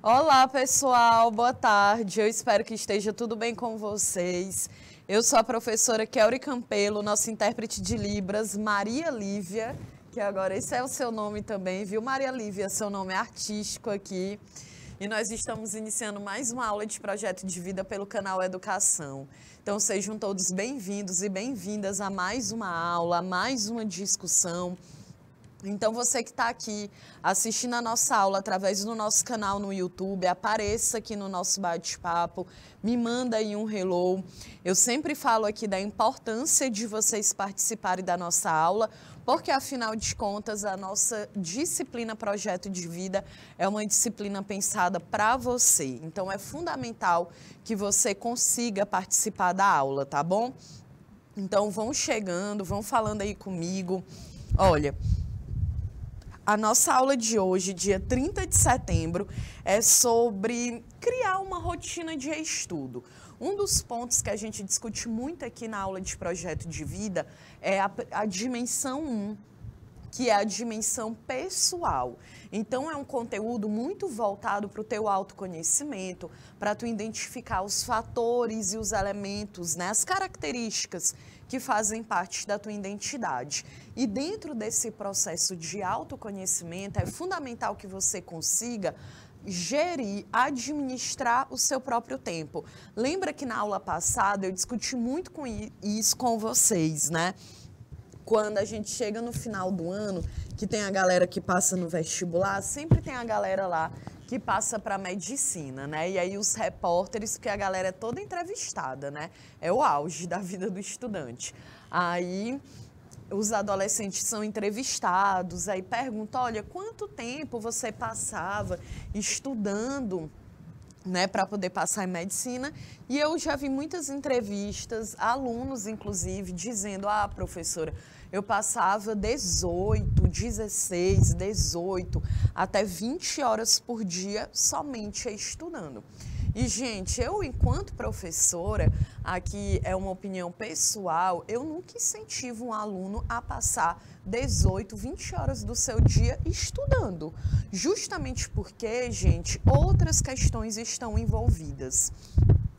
Olá, pessoal, boa tarde. Eu espero que esteja tudo bem com vocês. Eu sou a professora Kelly Campelo, nossa intérprete de Libras, Maria Lívia, que agora esse é o seu nome também, viu, Maria Lívia? Seu nome é artístico aqui. E nós estamos iniciando mais uma aula de projeto de vida pelo canal Educação. Então, sejam todos bem-vindos e bem-vindas a mais uma aula, a mais uma discussão. Então, você que está aqui assistindo a nossa aula através do nosso canal no YouTube, apareça aqui no nosso bate-papo, me manda aí um hello. Eu sempre falo aqui da importância de vocês participarem da nossa aula, porque, afinal de contas, a nossa disciplina Projeto de Vida é uma disciplina pensada para você. Então, é fundamental que você consiga participar da aula, tá bom? Então, vão chegando, vão falando aí comigo. Olha, a nossa aula de hoje, dia 30 de setembro, é sobre criar uma rotina de estudo. Um dos pontos que a gente discute muito aqui na aula de projeto de vida é a dimensão 1, que é a dimensão pessoal. Então, é um conteúdo muito voltado para o teu autoconhecimento, para tu identificar os fatores e os elementos, né, as características que fazem parte da tua identidade. E dentro desse processo de autoconhecimento, é fundamental que você consiga gerir, administrar o seu próprio tempo. Lembra que na aula passada eu discuti muito com isso com vocês, né? Quando a gente chega no final do ano, que tem a galera que passa no vestibular, sempre tem a galera lá que passa para medicina, né? E aí os repórteres, porque a galera é toda entrevistada, né? É o auge da vida do estudante. Aí os adolescentes são entrevistados, aí perguntam, olha, quanto tempo você passava estudando, né, para poder passar em medicina? E eu já vi muitas entrevistas, alunos inclusive, dizendo, professora, eu passava 18, 16, 18, até 20 horas por dia somente estudando. E, gente, eu, enquanto professora, aqui é uma opinião pessoal, eu nunca incentivo um aluno a passar 18, 20 horas do seu dia estudando. Justamente porque, gente, outras questões estão envolvidas.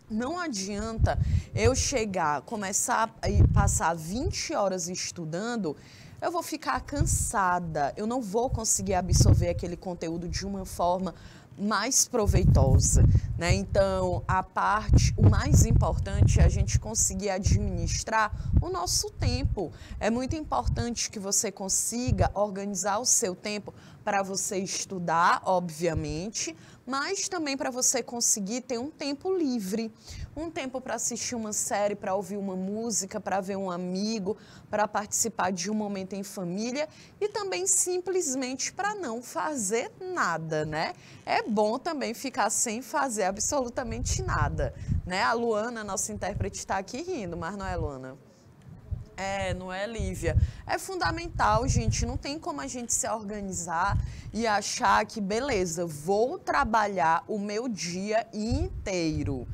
Não adianta eu começar a passar 20 horas estudando, eu vou ficar cansada, eu não vou conseguir absorver aquele conteúdo de uma forma mais proveitosa, né? Então, o mais importante é a gente conseguir administrar o nosso tempo. É muito importante que você consiga organizar o seu tempo para você estudar, obviamente, mas também para você conseguir ter um tempo livre, um tempo para assistir uma série, para ouvir uma música, para ver um amigo, para participar de um momento em família e também simplesmente para não fazer nada, né? É bom também ficar sem fazer absolutamente nada, né? A Luana, nossa intérprete, está aqui rindo, mas não é, Luana? Não é, Lívia? É fundamental, gente, não tem como a gente se organizar e achar que, beleza, vou trabalhar o meu dia inteiro.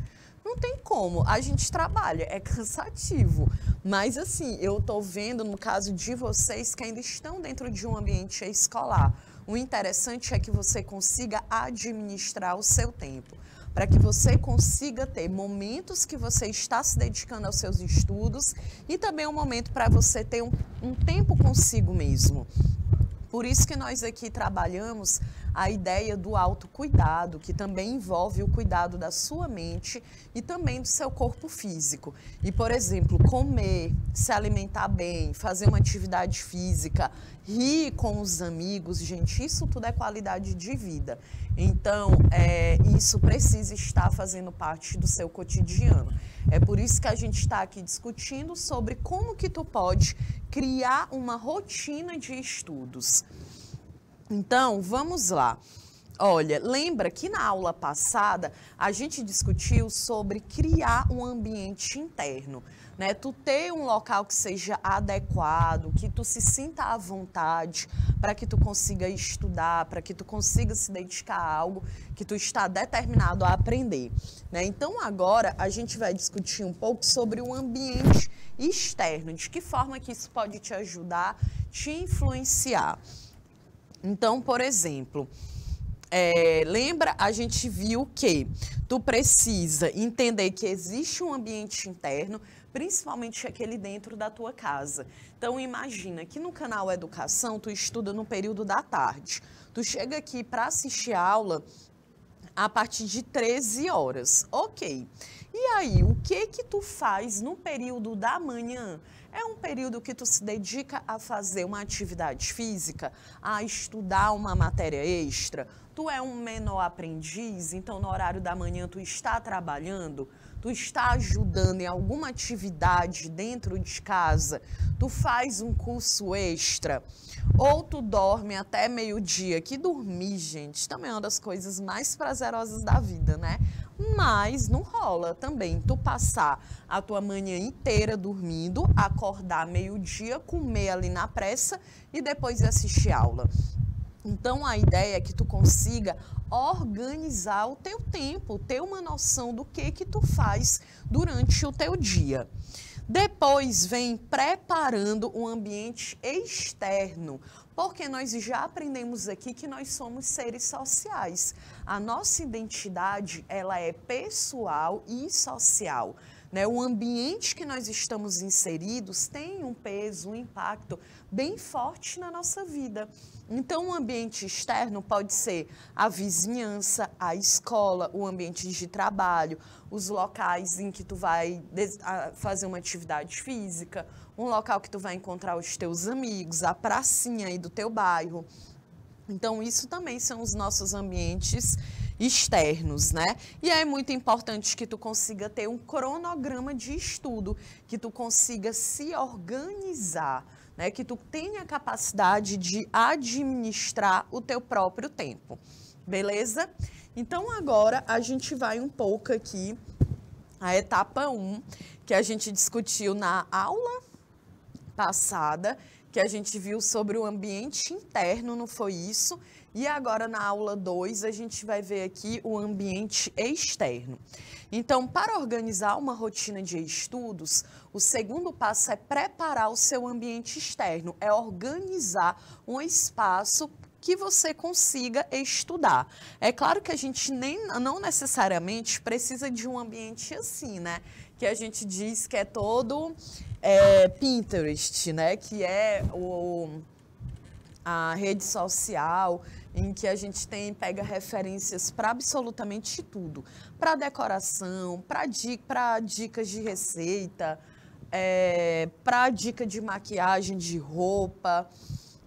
Não tem como, a gente trabalha, é cansativo. Mas, assim, eu tô vendo, no caso de vocês, que ainda estão dentro de um ambiente escolar. O interessante é que você consiga administrar o seu tempo, para que você consiga ter momentos que você está se dedicando aos seus estudos e também um momento para você ter um tempo consigo mesmo. Por isso que nós aqui trabalhamos a ideia do autocuidado, que também envolve o cuidado da sua mente e também do seu corpo físico. E, por exemplo, comer, se alimentar bem, fazer uma atividade física, rir com os amigos, gente, isso tudo é qualidade de vida. Então, isso precisa estar fazendo parte do seu cotidiano. É por isso que a gente está aqui discutindo sobre como que tu pode criar uma rotina de estudos. Então, vamos lá. Olha, lembra que na aula passada a gente discutiu sobre criar um ambiente interno, né? Tu ter um local que seja adequado, que tu se sinta à vontade, para que tu consiga estudar, para que tu consiga se dedicar a algo que tu está determinado a aprender, né? Então, agora a gente vai discutir um pouco sobre o ambiente externo, de que forma que isso pode te ajudar, te influenciar. Então, por exemplo, lembra, a gente viu que tu precisa entender que existe um ambiente interno, principalmente aquele dentro da tua casa. Então, imagina que no canal Educação, tu estuda no período da tarde. Tu chega aqui para assistir a aula a partir de 13 horas. Ok. E aí, o que tu faz no período da manhã? É um período que tu se dedica a fazer uma atividade física, a estudar uma matéria extra. Tu é um menor aprendiz, então no horário da manhã tu está trabalhando, tu está ajudando em alguma atividade dentro de casa, tu faz um curso extra, ou tu dorme até meio-dia, que dormir, gente, também é uma das coisas mais prazerosas da vida, né? Mas não rola também tu passar a tua manhã inteira dormindo, acordar meio-dia, comer ali na pressa e depois ir assistir aula. Então, a ideia é que tu consiga organizar o teu tempo, ter uma noção do que tu faz durante o teu dia. Depois vem preparando um ambiente externo, porque nós já aprendemos aqui que nós somos seres sociais. A nossa identidade, ela é pessoal e social. Né? O ambiente que nós estamos inseridos tem um peso, um impacto bem forte na nossa vida. Então, o ambiente externo pode ser a vizinhança, a escola, o ambiente de trabalho, os locais em que tu vai fazer uma atividade física, um local que tu vai encontrar os teus amigos, a pracinha aí do teu bairro. Então, isso também são os nossos ambientes externos, né? E é muito importante que tu consiga ter um cronograma de estudo, que tu consiga se organizar, né? Que tu tenha a capacidade de administrar o teu próprio tempo, beleza? Então, agora a gente vai um pouco aqui a etapa 1, que a gente discutiu na aula passada, que a gente viu sobre o ambiente interno, não foi isso? E agora na aula 2 a gente vai ver aqui o ambiente externo. Então, para organizar uma rotina de estudos, o segundo passo é preparar o seu ambiente externo, é organizar um espaço que você consiga estudar. É claro que a gente não necessariamente precisa de um ambiente assim, né? Que a gente diz que é todo Pinterest, né? Que é a rede social em que a gente pega referências para absolutamente tudo. Para decoração, para dicas de receita, para dica de maquiagem, de roupa,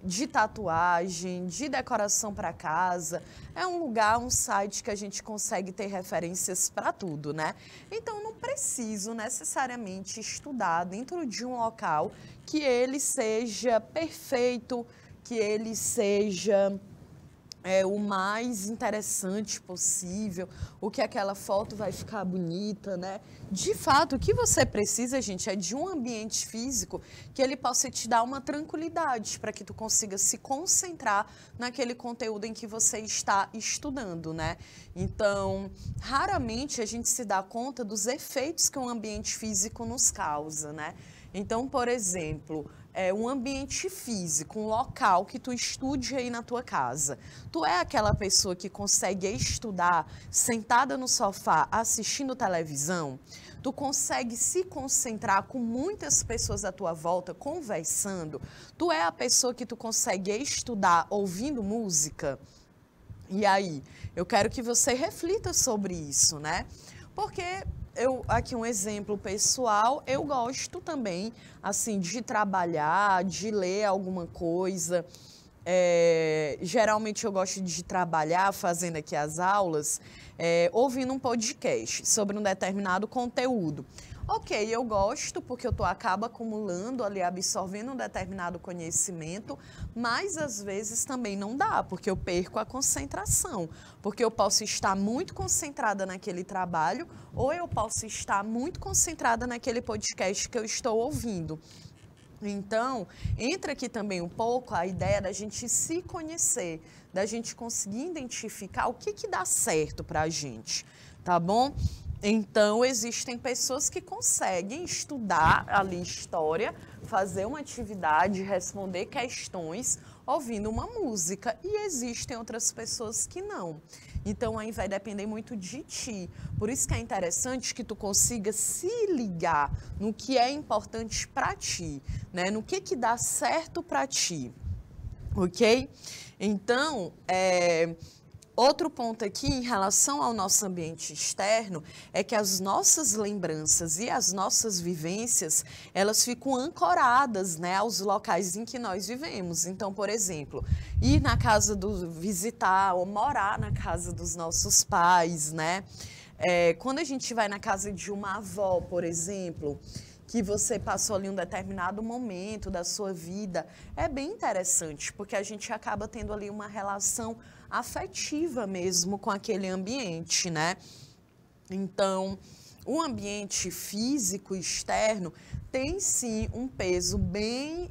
de tatuagem, de decoração para casa. É um lugar, um site que a gente consegue ter referências para tudo, né? Então, não preciso necessariamente estudar dentro de um local que ele seja perfeito, que ele seja o mais interessante possível, o que aquela foto vai ficar bonita, né? De fato, o que você precisa, gente, é de um ambiente físico que ele possa te dar uma tranquilidade para que tu consiga se concentrar naquele conteúdo em que você está estudando, né? Então, raramente a gente se dá conta dos efeitos que um ambiente físico nos causa, né? Então, por exemplo, um ambiente físico, um local que tu estude aí na tua casa. Tu é aquela pessoa que consegue estudar sentada no sofá assistindo televisão? Tu consegue se concentrar com muitas pessoas à tua volta conversando? Tu é a pessoa que tu consegue estudar ouvindo música? E aí, eu quero que você reflita sobre isso, né? Porque aqui um exemplo pessoal, eu gosto também, assim, de trabalhar, de ler alguma coisa. Geralmente eu gosto de trabalhar, fazendo aqui as aulas, ouvindo um podcast sobre um determinado conteúdo. Ok, eu gosto porque eu acabo acumulando ali, absorvendo um determinado conhecimento, mas às vezes também não dá, porque eu perco a concentração, porque eu posso estar muito concentrada naquele trabalho ou eu posso estar muito concentrada naquele podcast que eu estou ouvindo. Então, entra aqui também um pouco a ideia da gente se conhecer, da gente conseguir identificar o que dá certo para a gente, tá bom? Então, existem pessoas que conseguem estudar ali história, fazer uma atividade, responder questões ouvindo uma música. E existem outras pessoas que não. Então, aí vai depender muito de ti. Por isso que é interessante que tu consiga se ligar no que é importante para ti, né? No que dá certo para ti, ok? Então, outro ponto aqui em relação ao nosso ambiente externo é que as nossas lembranças e as nossas vivências, elas ficam ancoradas, né, aos locais em que nós vivemos. Então, por exemplo, ir na casa visitar ou morar na casa dos nossos pais, né? Quando a gente vai na casa de uma avó, por exemplo, que você passou ali um determinado momento da sua vida, é bem interessante, porque a gente acaba tendo ali uma relação afetiva mesmo com aquele ambiente, né? Então, o ambiente físico externo tem sim um peso bem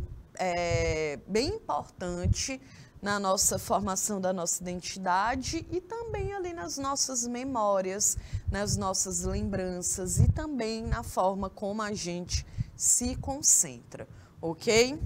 importante na nossa formação da nossa identidade e também ali nas nossas memórias, nas nossas lembranças e também na forma como a gente se concentra, ok?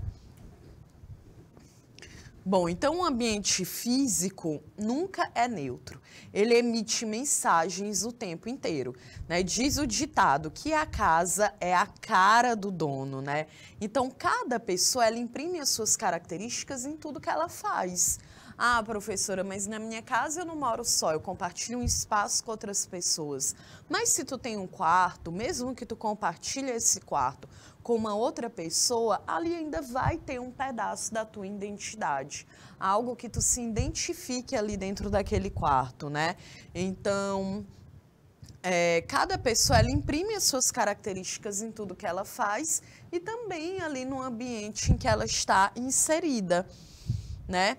Bom, então o ambiente físico nunca é neutro. Ele emite mensagens o tempo inteiro, né? Diz o ditado que a casa é a cara do dono, né? Então, cada pessoa, ela imprime as suas características em tudo que ela faz. Ah, professora, mas na minha casa eu não moro só, eu compartilho um espaço com outras pessoas. Mas se tu tem um quarto, mesmo que tu compartilhe esse quarto com uma outra pessoa, ali ainda vai ter um pedaço da tua identidade. Algo que tu se identifique ali dentro daquele quarto, né? Então, cada pessoa, ela imprime as suas características em tudo que ela faz e também ali no ambiente em que ela está inserida, né?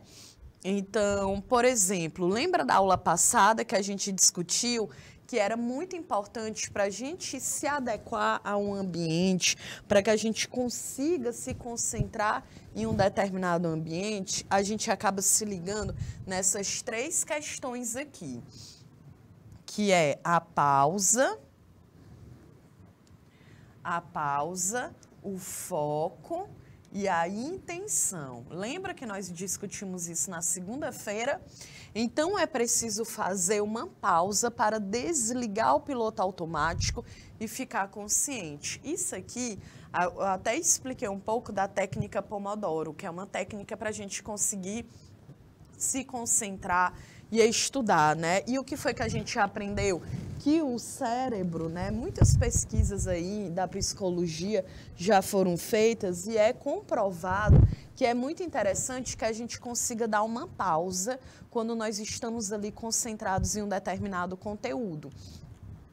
Então, por exemplo, lembra da aula passada que a gente discutiu que era muito importante para a gente se adequar a um ambiente, para que a gente consiga se concentrar em um determinado ambiente, a gente acaba se ligando nessas 3 questões aqui, que é a pausa, o foco e a intenção. Lembra que nós discutimos isso na segunda-feira? Então, é preciso fazer uma pausa para desligar o piloto automático e ficar consciente. Isso aqui, eu até expliquei um pouco da técnica Pomodoro, que é uma técnica para a gente conseguir se concentrar e estudar, né? E o que foi que a gente aprendeu? Que o cérebro, né? Muitas pesquisas aí da psicologia já foram feitas e é comprovado que é muito interessante que a gente consiga dar uma pausa quando nós estamos ali concentrados em um determinado conteúdo.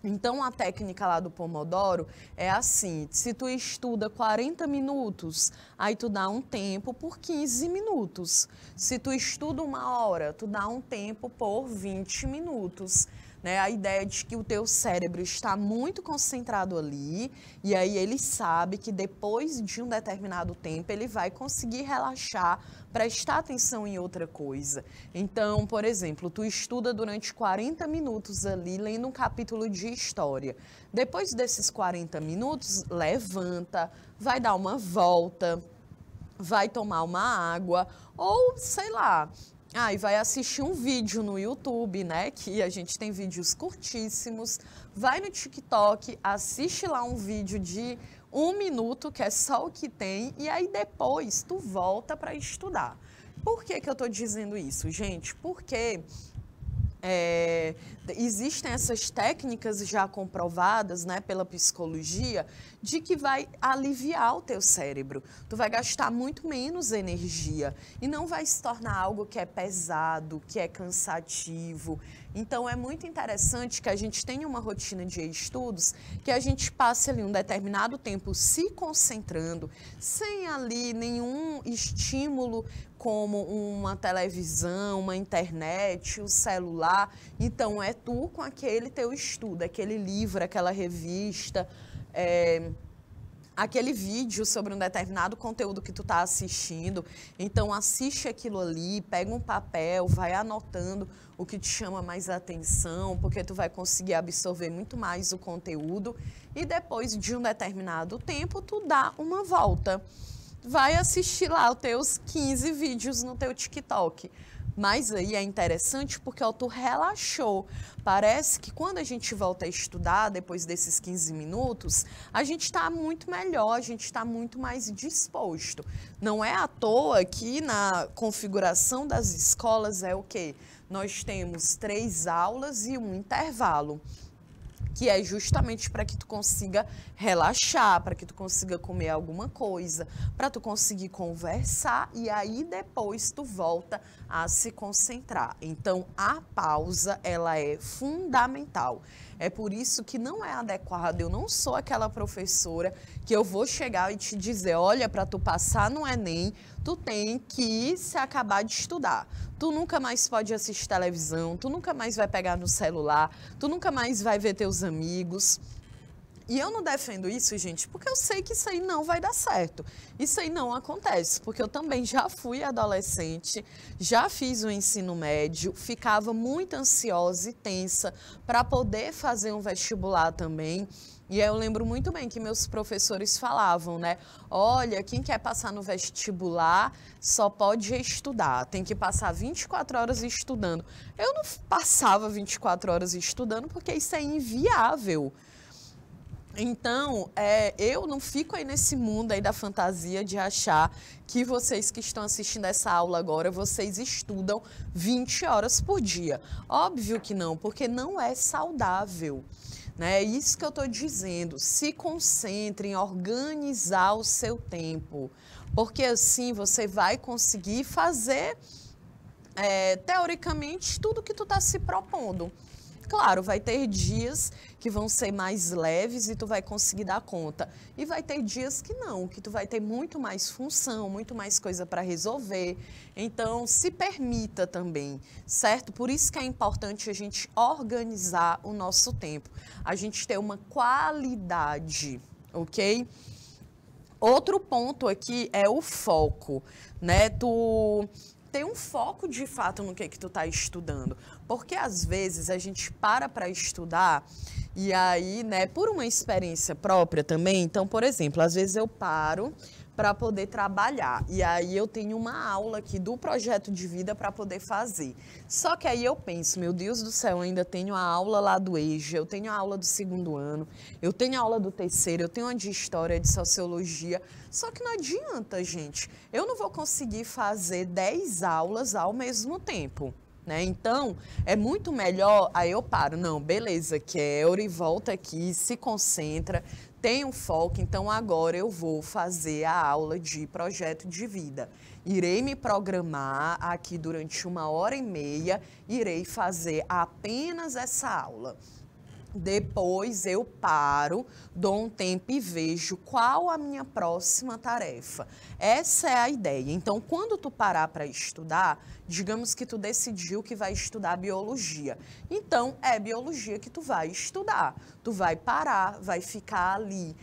Então, a técnica lá do Pomodoro é assim, se tu estuda 40 minutos, aí tu dá um tempo por 15 minutos. Se tu estuda 1 hora, tu dá um tempo por 20 minutos. Né? A ideia de que o teu cérebro está muito concentrado ali e aí ele sabe que depois de um determinado tempo ele vai conseguir relaxar, prestar atenção em outra coisa. Então, por exemplo, tu estuda durante 40 minutos ali lendo um capítulo de história. Depois desses 40 minutos, levanta, vai dar uma volta, vai tomar uma água ou, sei lá, e vai assistir um vídeo no YouTube, né? Que a gente tem vídeos curtíssimos. Vai no TikTok, assiste lá um vídeo de 1 minuto, que é só o que tem, e aí depois tu volta para estudar. Por que que eu tô dizendo isso, gente? Porque existem essas técnicas já comprovadas, né, pela psicologia, de que vai aliviar o teu cérebro. Tu vai gastar muito menos energia e não vai se tornar algo que é pesado, que é cansativo. Então, é muito interessante que a gente tenha uma rotina de estudos, que a gente passe ali um determinado tempo se concentrando, sem ali nenhum estímulo como uma televisão, uma internet, o celular. Então, é tu com aquele teu estudo, aquele livro, aquela revista, aquele vídeo sobre um determinado conteúdo que tu tá assistindo, então assiste aquilo ali, pega um papel, vai anotando o que te chama mais atenção, porque tu vai conseguir absorver muito mais o conteúdo e depois de um determinado tempo tu dá uma volta. Vai assistir lá os teus 15 vídeos no teu TikTok. Mas aí é interessante porque ó, tu relaxou. Parece que quando a gente volta a estudar, depois desses 15 minutos, a gente está muito melhor, a gente está muito mais disposto. Não é à toa que na configuração das escolas é o quê? Nós temos 3 aulas e um intervalo, que é justamente para que tu consiga relaxar, para que tu consiga comer alguma coisa, para tu conseguir conversar e aí depois tu volta a se concentrar. Então, a pausa, ela é fundamental. É por isso que não é adequado, eu não sou aquela professora que eu vou chegar e te dizer, olha, para tu passar no Enem, tu tem que se acabar de estudar. Tu nunca mais pode assistir televisão, tu nunca mais vai pegar no celular, tu nunca mais vai ver teus amigos. E eu não defendo isso, gente, porque eu sei que isso aí não vai dar certo. Isso aí não acontece, porque eu também já fui adolescente, já fiz o ensino médio, ficava muito ansiosa e tensa para poder fazer um vestibular também. E eu lembro muito bem que meus professores falavam, né? Olha, quem quer passar no vestibular só pode estudar, tem que passar 24 horas estudando. Eu não passava 24 horas estudando porque isso é inviável. Então, eu não fico aí nesse mundo aí da fantasia de achar que vocês que estão assistindo essa aula agora, vocês estudam 20 horas por dia. Óbvio que não, porque não é saudável. Né? É isso que eu estou dizendo. Se concentre em organizar o seu tempo, porque assim você vai conseguir fazer, teoricamente, tudo que tu está se propondo. Claro, vai ter dias que vão ser mais leves e tu vai conseguir dar conta. E vai ter dias que não, que tu vai ter muito mais função, muito mais coisa para resolver. Então, se permita também, certo? Por isso que é importante a gente organizar o nosso tempo. A gente ter uma qualidade, ok? Outro ponto aqui é o foco, né? Tu ter um foco de fato no que tu tá estudando. Porque às vezes a gente para estudar e aí, né, por uma experiência própria também, então, por exemplo, às vezes eu paro para poder trabalhar e aí eu tenho uma aula aqui do projeto de vida para poder fazer. Só que aí eu penso, meu Deus do céu, eu ainda tenho a aula lá do EJA, eu tenho a aula do 2º ano, eu tenho a aula do 3º, eu tenho a de história, de sociologia. Só que não adianta, gente. Eu não vou conseguir fazer 10 aulas ao mesmo tempo. Né? Então, é muito melhor, aí eu paro, não, beleza, Kelly, volta aqui, se concentra, tem um foco, então agora eu vou fazer a aula de projeto de vida. Irei me programar aqui durante 1h30, irei fazer apenas essa aula. Depois eu paro, dou um tempo e vejo qual a minha próxima tarefa. Essa é a ideia. Então, quando tu parar para estudar, digamos que tu decidiu que vai estudar biologia. Então, é biologia que tu vai estudar. Tu vai parar, vai ficar ali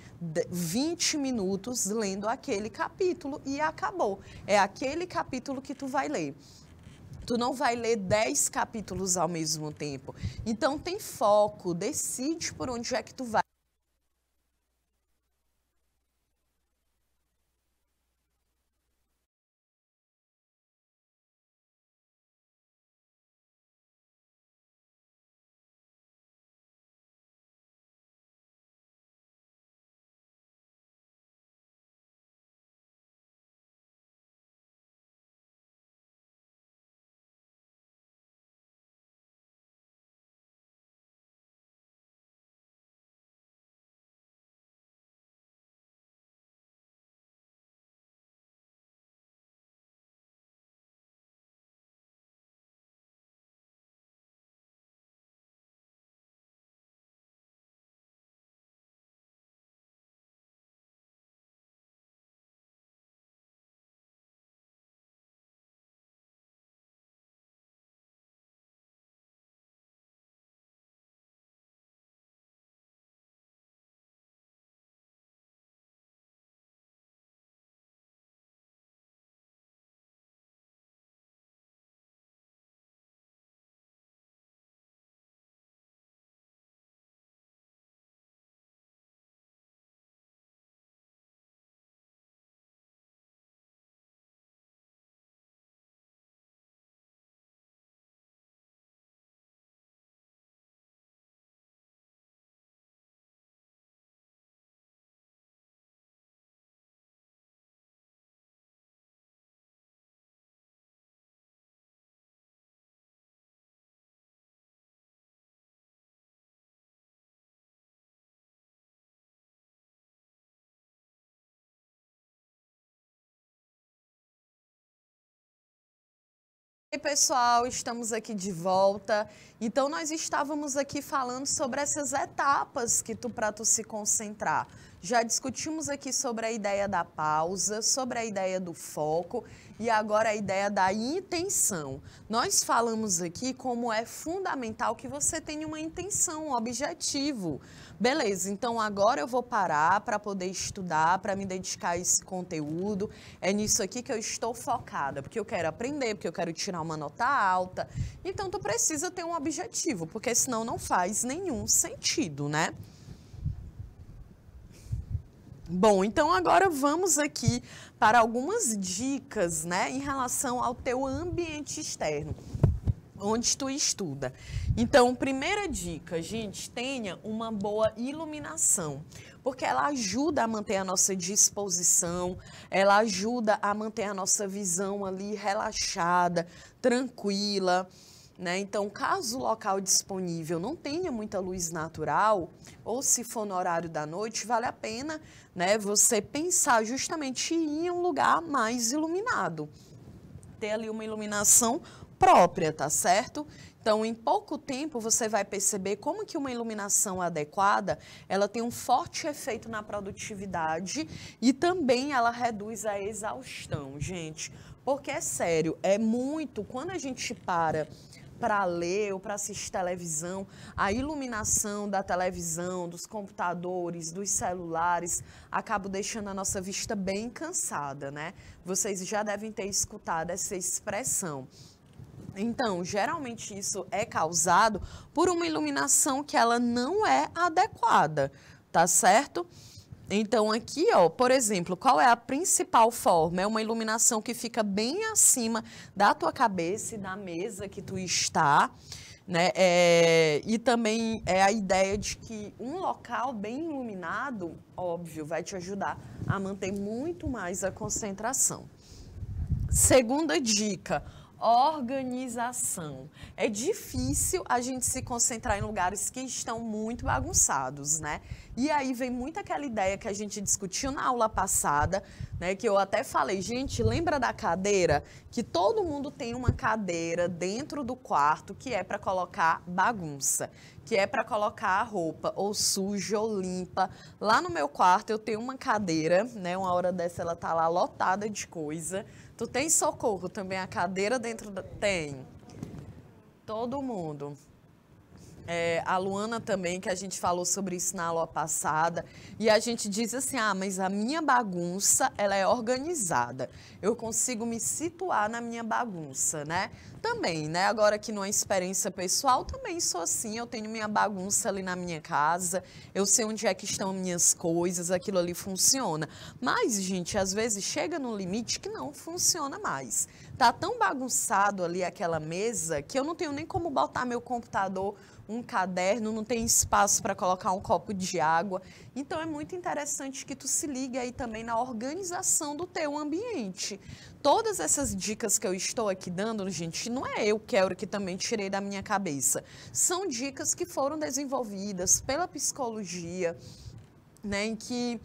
20 minutos lendo aquele capítulo e acabou. É aquele capítulo que tu vai ler. Tu não vai ler 10 capítulos ao mesmo tempo. Então, tem foco, decide por onde é que tu vai. Oi, pessoal, estamos aqui de volta. Então, nós estávamos aqui falando sobre essas etapas que para tu se concentrar. Já discutimos aqui sobre a ideia da pausa, sobre a ideia do foco e agora a ideia da intenção. Nós falamos aqui como é fundamental que você tenha uma intenção, um objetivo. Beleza, então agora eu vou parar para poder estudar, para me dedicar a esse conteúdo. É nisso aqui que eu estou focada, porque eu quero aprender, porque eu quero tirar uma nota alta. Então, tu precisa ter um objetivo, porque senão não faz nenhum sentido, né? Bom, então agora vamos aqui para algumas dicas, né, em relação ao teu ambiente externo, onde tu estuda. Então, primeira dica, gente, tenha uma boa iluminação, porque ela ajuda a manter a nossa disposição, ela ajuda a manter a nossa visão ali relaxada, tranquila, né? Então, caso o local disponível não tenha muita luz natural, ou se for no horário da noite, vale a pena, né, você pensar justamente em um lugar mais iluminado. Ter ali uma iluminação própria, tá certo? Então, em pouco tempo, você vai perceber como que uma iluminação adequada, ela tem um forte efeito na produtividade e também ela reduz a exaustão, gente. Porque é sério, é muito, quando a gente para ler ou para assistir televisão, a iluminação da televisão, dos computadores, dos celulares, acaba deixando a nossa vista bem cansada, né? Vocês já devem ter escutado essa expressão. Então, geralmente isso é causado por uma iluminação que ela não é adequada, tá certo? Então, aqui, ó, por exemplo, qual é a principal forma? É uma iluminação que fica bem acima da tua cabeça e da mesa que tu está, né? E também é a ideia de que um local bem iluminado, óbvio, vai te ajudar a manter muito mais a concentração. Segunda dica, organização. É difícil a gente se concentrar em lugares que estão muito bagunçados, né? E aí vem muito aquela ideia que a gente discutiu na aula passada, né? Que eu até falei, gente, lembra da cadeira? Que todo mundo tem uma cadeira dentro do quarto que é para colocar bagunça, que é para colocar a roupa ou suja ou limpa. Lá no meu quarto eu tenho uma cadeira, né? Uma hora dessa ela tá lá lotada de coisa. Tu tem Socorro também, a cadeira dentro da... Tem. Todo mundo. A Luana também, que a gente falou sobre isso na aula passada, e a gente diz assim, mas a minha bagunça, ela é organizada, eu consigo me situar na minha bagunça, né? Também, né? Agora aqui numa experiência pessoal, também sou assim, eu tenho minha bagunça ali na minha casa, eu sei onde é que estão minhas coisas, aquilo ali funciona. Mas, gente, às vezes chega no limite que não funciona mais. Tá tão bagunçado ali aquela mesa que eu não tenho nem como botar meu computador, um caderno, não tem espaço para colocar um copo de água. Então, é muito interessante que tu se ligue aí também na organização do teu ambiente. Todas essas dicas que eu estou aqui dando, gente, não é eu, Kelly, que também tirei da minha cabeça. São dicas que foram desenvolvidas pela psicologia, né, em que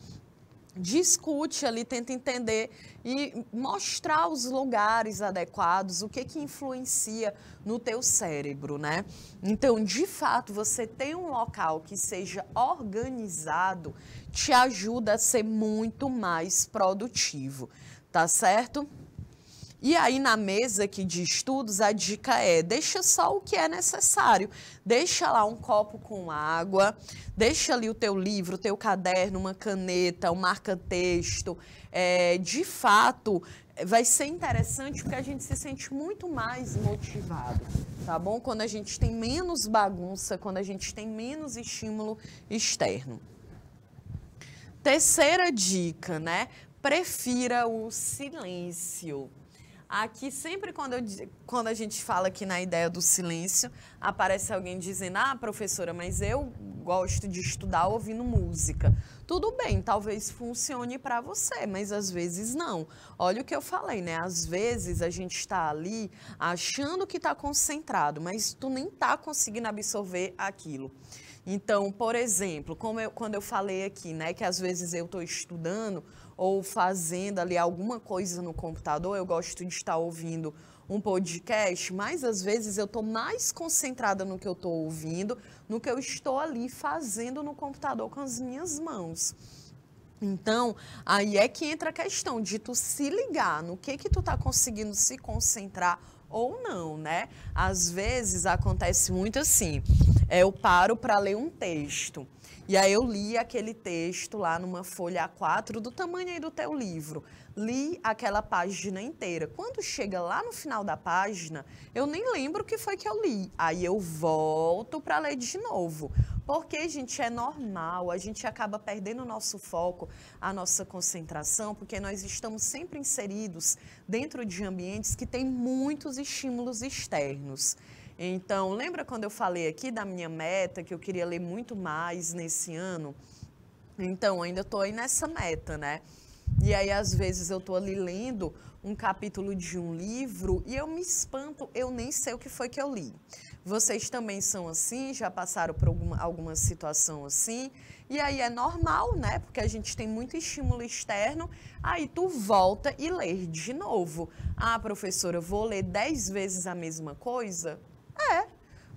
discute ali, tenta entender e mostrar os lugares adequados, o que influencia no teu cérebro, né? Então, de fato, você ter um local que seja organizado te ajuda a ser muito mais produtivo, tá certo? E aí, na mesa aqui de estudos, a dica é, deixa só o que é necessário. Deixa lá um copo com água, deixa ali o teu livro, o teu caderno, uma caneta, um marca-texto. De fato, vai ser interessante porque a gente se sente muito mais motivado, tá bom? Quando a gente tem menos bagunça, quando a gente tem menos estímulo externo. Terceira dica, né? Prefira o silêncio. Aqui, sempre quando a gente fala aqui na ideia do silêncio, aparece alguém dizendo, professora, mas eu gosto de estudar ouvindo música. Tudo bem, talvez funcione para você, mas às vezes não. Olha o que eu falei, né? Às vezes a gente está ali achando que está concentrado, mas tu nem está conseguindo absorver aquilo. Então, por exemplo, quando eu falei aqui, né, que às vezes eu estou estudando ou fazendo ali alguma coisa no computador, eu gosto de estar ouvindo um podcast, mas às vezes eu estou mais concentrada no que eu estou ouvindo, no que eu estou ali fazendo no computador com as minhas mãos. Então, aí é que entra a questão de tu se ligar no que tu tá conseguindo se concentrar ou não, né? Às vezes acontece muito assim, eu paro para ler um texto, e aí eu li aquele texto lá numa folha A4 do tamanho aí do teu livro, li aquela página inteira. Quando chega lá no final da página, eu nem lembro o que foi que eu li, aí eu volto para ler de novo. Porque, gente, é normal, a gente acaba perdendo o nosso foco, a nossa concentração, porque nós estamos sempre inseridos dentro de ambientes que têm muitos estímulos externos. Então, lembra quando eu falei aqui da minha meta, que eu queria ler muito mais nesse ano? Então, ainda estou aí nessa meta, né? E aí, às vezes, eu estou ali lendo um capítulo de um livro e eu me espanto, eu nem sei o que foi que eu li. Vocês também são assim, já passaram por alguma situação assim, e aí é normal, né? Porque a gente tem muito estímulo externo, aí tu volta e lê de novo. Ah, professora, vou ler 10 vezes a mesma coisa?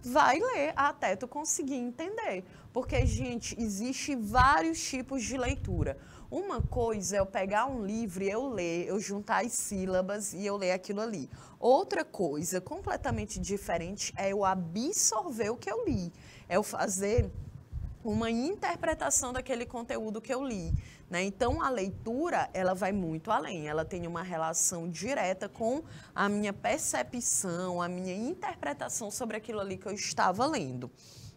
Vai ler até tu conseguir entender. Porque, gente, existe vários tipos de leitura. Uma coisa é eu pegar um livro e eu ler, eu juntar as sílabas e eu ler aquilo ali. Outra coisa completamente diferente é eu absorver o que eu li. É eu fazer uma interpretação daquele conteúdo que eu li, né? Então, a leitura, ela vai muito além, ela tem uma relação direta com a minha percepção, a minha interpretação sobre aquilo ali que eu estava lendo,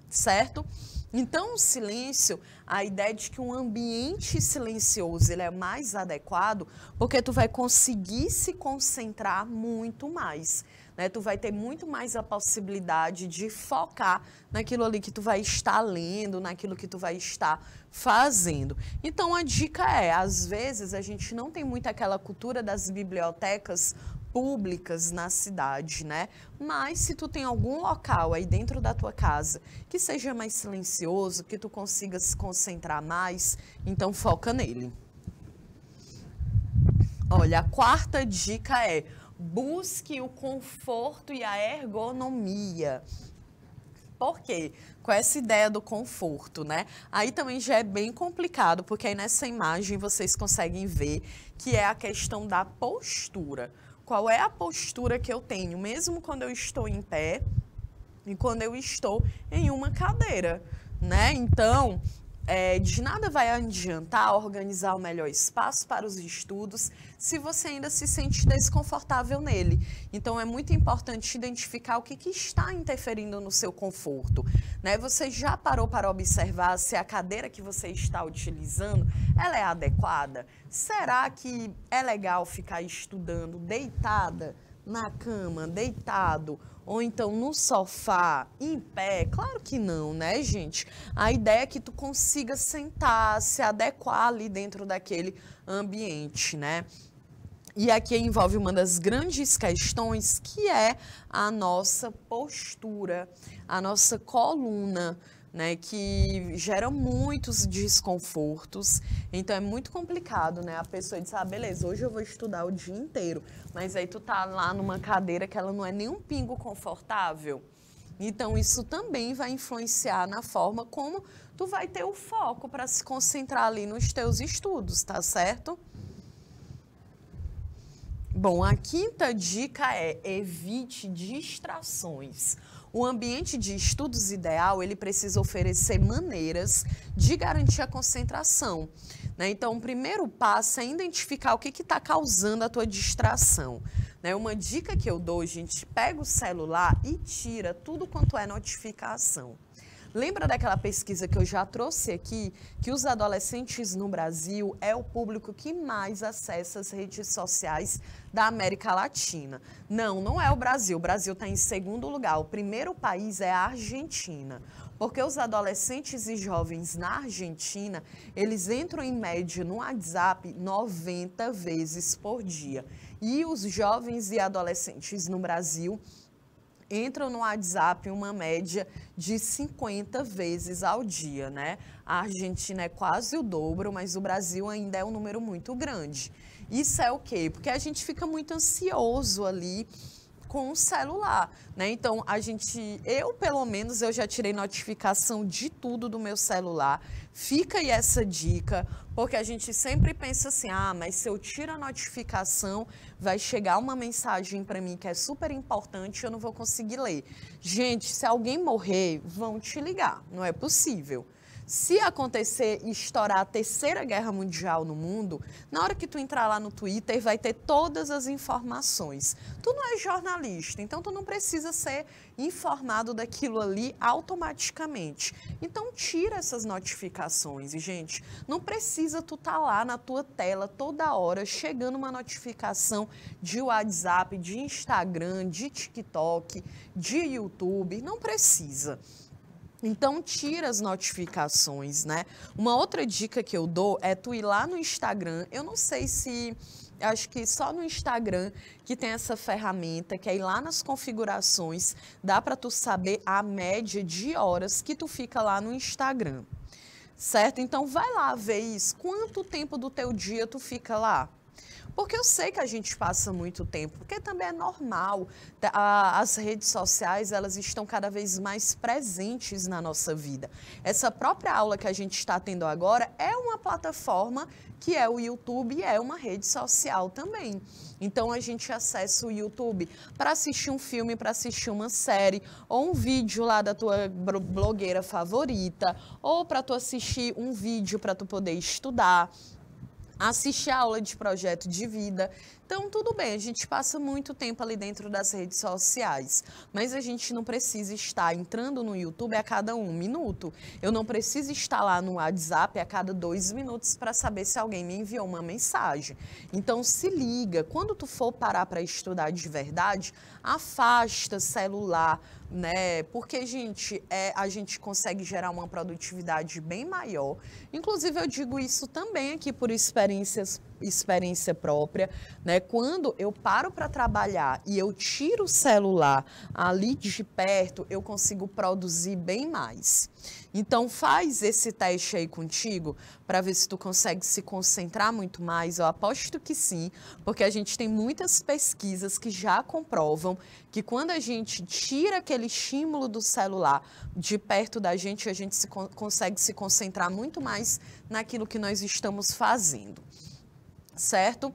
certo? Então, o silêncio, a ideia de que um ambiente silencioso ele é mais adequado, porque tu vai conseguir se concentrar muito mais, né? Tu vai ter muito mais a possibilidade de focar naquilo ali que tu vai estar lendo, naquilo que tu vai estar fazendo. Então, a dica é, às vezes a gente não tem muito aquela cultura das bibliotecas públicas na cidade, né? Mas se tu tem algum local aí dentro da tua casa que seja mais silencioso, que tu consiga se concentrar mais, então foca nele. Olha, a quarta dica é: busque o conforto e a ergonomia. Por quê? Com essa ideia do conforto, né? Aí também já é bem complicado, porque aí nessa imagem vocês conseguem ver que é a questão da postura. Qual é a postura que eu tenho, mesmo quando eu estou em pé e quando eu estou em uma cadeira, né? Então, de nada vai adiantar organizar o melhor espaço para os estudos se você ainda se sente desconfortável nele. Então, é muito importante identificar o que está interferindo no seu conforto, né? Você já parou para observar se a cadeira que você está utilizando, ela é adequada? Será que é legal ficar estudando deitada na cama, deitado, ou então no sofá, em pé? Claro que não, né, gente? A ideia é que tu consiga sentar, se adequar ali dentro daquele ambiente, né? E aqui envolve uma das grandes questões, que é a nossa postura, a nossa coluna, né, que gera muitos desconfortos. Então é muito complicado, né? A pessoa diz: ah, beleza, hoje eu vou estudar o dia inteiro, mas aí tu tá lá numa cadeira que ela não é nem um pingo confortável. Então isso também vai influenciar na forma como tu vai ter o foco para se concentrar ali nos teus estudos, tá certo? Bom, a quinta dica é: evite distrações. O ambiente de estudos ideal, ele precisa oferecer maneiras de garantir a concentração, né? Então, o primeiro passo é identificar o que está causando a tua distração, né? Uma dica que eu dou, gente: pega o celular e tira tudo quanto é notificação. Lembra daquela pesquisa que eu já trouxe aqui, que os adolescentes no Brasil é o público que mais acessa as redes sociais da América Latina? Não, não é o Brasil. O Brasil está em segundo lugar. O primeiro país é a Argentina. Porque os adolescentes e jovens na Argentina, eles entram em média no WhatsApp 90 vezes por dia. E os jovens e adolescentes no Brasil entram no WhatsApp uma média de 50 vezes ao dia, né? A Argentina é quase o dobro, mas o Brasil ainda é um número muito grande. Isso é o quê? Porque a gente fica muito ansioso ali com o celular, né? Então, eu pelo menos, eu já tirei notificação de tudo do meu celular. Fica aí essa dica, porque a gente sempre pensa assim, mas se eu tiro a notificação, vai chegar uma mensagem para mim que é super importante e eu não vou conseguir ler. Gente, se alguém morrer, vão te ligar, não é possível. Se acontecer e estourar a Terceira Guerra Mundial no mundo, na hora que tu entrar lá no Twitter, vai ter todas as informações. Tu não é jornalista, então tu não precisa ser informado daquilo ali automaticamente. Então tira essas notificações. E, gente, não precisa tu estar lá na tua tela toda hora, chegando uma notificação de WhatsApp, de Instagram, de TikTok, de YouTube. Não precisa. Então, tira as notificações, né? Uma outra dica que eu dou é tu ir lá no Instagram. Eu não sei se... Acho que só no Instagram que tem essa ferramenta, que é ir lá nas configurações, dá para tu saber a média de horas que tu fica lá no Instagram, certo? Então, vai lá ver isso. Quanto tempo do teu dia tu fica lá? Porque eu sei que a gente passa muito tempo, porque também é normal. As redes sociais, elas estão cada vez mais presentes na nossa vida. Essa própria aula que a gente está tendo agora é uma plataforma que é o YouTube e é uma rede social também. Então, a gente acessa o YouTube para assistir um filme, para assistir uma série, ou um vídeo lá da tua blogueira favorita, ou para tu assistir um vídeo para tu poder estudar, assistir a aula de projeto de vida. Então, tudo bem, a gente passa muito tempo ali dentro das redes sociais, mas a gente não precisa estar entrando no YouTube a cada 1 minuto. Eu não preciso estar lá no WhatsApp a cada 2 minutos para saber se alguém me enviou uma mensagem. Então, se liga, quando tu for parar para estudar de verdade, afasta celular, né? Porque, gente, a gente consegue gerar uma produtividade bem maior. Inclusive, eu digo isso também aqui por experiência própria, né? Quando eu paro para trabalhar e eu tiro o celular ali de perto, eu consigo produzir bem mais. Então, faz esse teste aí contigo para ver se tu consegue se concentrar muito mais. Eu aposto que sim, porque a gente tem muitas pesquisas que já comprovam que quando a gente tira aquele estímulo do celular de perto da gente, a gente consegue se concentrar muito mais naquilo que nós estamos fazendo, certo?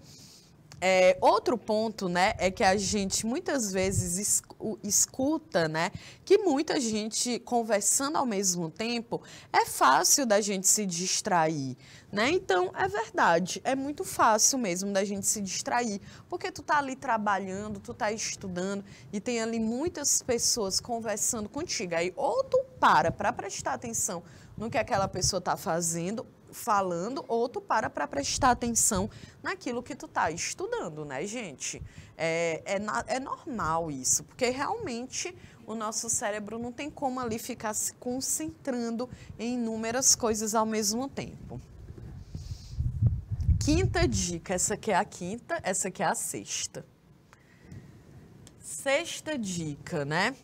Outro ponto, né, é que a gente muitas vezes escuta, né, que muita gente conversando ao mesmo tempo é fácil da gente se distrair, né? Então, é verdade, é muito fácil mesmo da gente se distrair, porque tu tá ali trabalhando, tu tá estudando e tem ali muitas pessoas conversando contigo. Aí, ou tu para prestar atenção no que aquela pessoa tá falando, ou tu para prestar atenção naquilo que tu tá estudando, né, gente? É normal isso, porque realmente o nosso cérebro não tem como ali ficar se concentrando em inúmeras coisas ao mesmo tempo. Quinta dica, essa aqui é a quinta, essa aqui é a sexta. Sexta dica, né?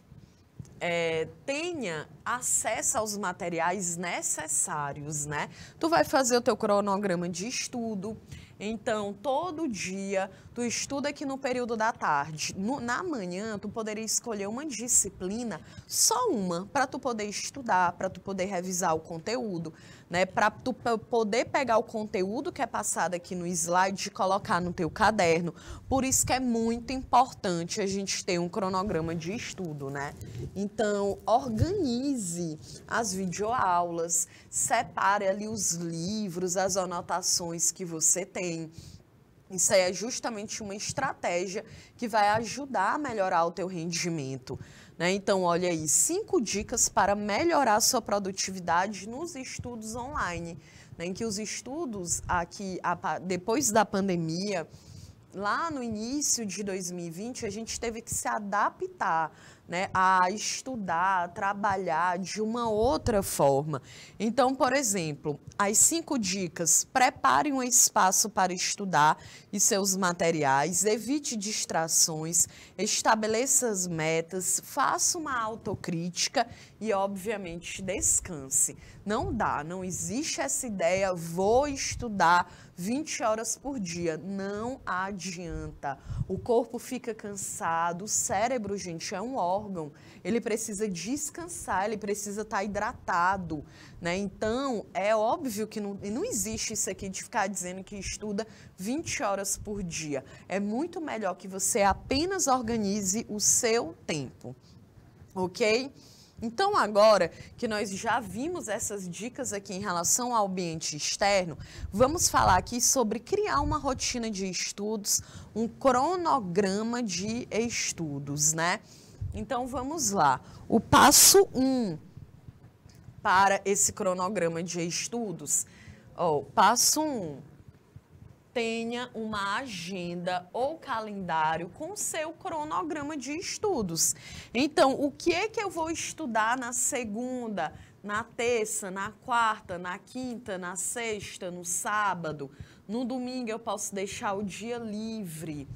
Tenha acesso aos materiais necessários, né? Tu vai fazer o teu cronograma de estudo, então todo dia tu estuda aqui no período da tarde. Na manhã tu poderia escolher uma disciplina, só uma, para tu poder estudar, para tu poder revisar o conteúdo, né? Para tu poder pegar o conteúdo que é passado aqui no slide e colocar no teu caderno. Por isso que é muito importante a gente ter um cronograma de estudo, né? Então, organize as videoaulas, separe ali os livros, as anotações que você tem. Isso aí é justamente uma estratégia que vai ajudar a melhorar o teu rendimento, né? Então, olha aí, 5 dicas para melhorar a sua produtividade nos estudos online, né? Em que os estudos aqui, depois da pandemia, lá no início de 2020, a gente teve que se adaptar, né, a estudar, a trabalhar de uma outra forma. Então, por exemplo, as 5 dicas: prepare um espaço para estudar e seus materiais, evite distrações, estabeleça as metas, faça uma autocrítica e, obviamente, descanse. Não dá, não existe essa ideia, vou estudar 20 horas por dia. Não adianta. O corpo fica cansado, o cérebro, gente, é um órgão. Ele precisa descansar, ele precisa estar hidratado, né? Então, é óbvio que não existe isso aqui de ficar dizendo que estuda 20 horas por dia. É muito melhor que você apenas organize o seu tempo, ok? Então, agora que nós já vimos essas dicas aqui em relação ao ambiente externo, vamos falar aqui sobre criar uma rotina de estudos, um cronograma de estudos, né? Então, vamos lá. O passo 1 para esse cronograma de estudos, passo 1. Tenha uma agenda ou calendário com seu cronograma de estudos. Então, o que é que eu vou estudar na segunda, na terça, na quarta, na quinta, na sexta, no sábado? No domingo eu posso deixar o dia livre.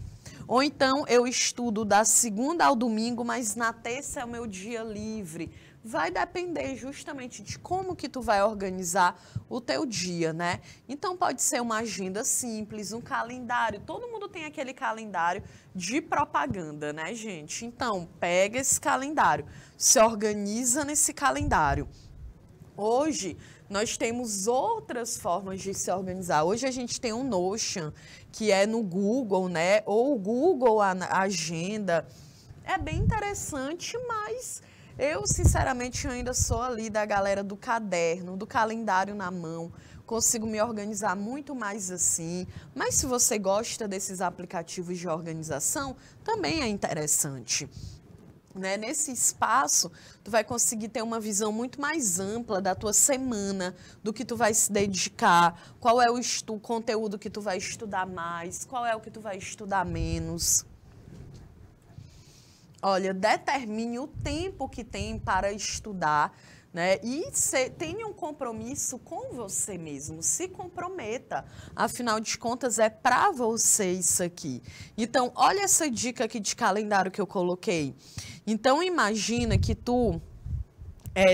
Ou então eu estudo da segunda ao domingo, mas na terça é o meu dia livre. Vai depender justamente de como que tu vai organizar o teu dia, né? Então pode ser uma agenda simples, um calendário. Todo mundo tem aquele calendário de propaganda, né, gente? Então pega esse calendário, se organiza nesse calendário. Hoje nós temos outras formas de se organizar. Hoje a gente tem um Notion, que é no Google, né? Ou o Google Agenda. É bem interessante, mas eu, sinceramente, ainda sou ali da galera do caderno, do calendário na mão. Consigo me organizar muito mais assim. Mas se você gosta desses aplicativos de organização, também é interessante. Né? Nesse espaço, tu vai conseguir ter uma visão muito mais ampla da tua semana, do que tu vai se dedicar, qual é o conteúdo que tu vai estudar mais, qual é o que tu vai estudar menos. Olha, determine o tempo que tem para estudar, né? E tenha um compromisso com você mesmo, se comprometa. Afinal de contas, é para você isso aqui. Então, olha essa dica aqui de calendário que eu coloquei. Então, imagina que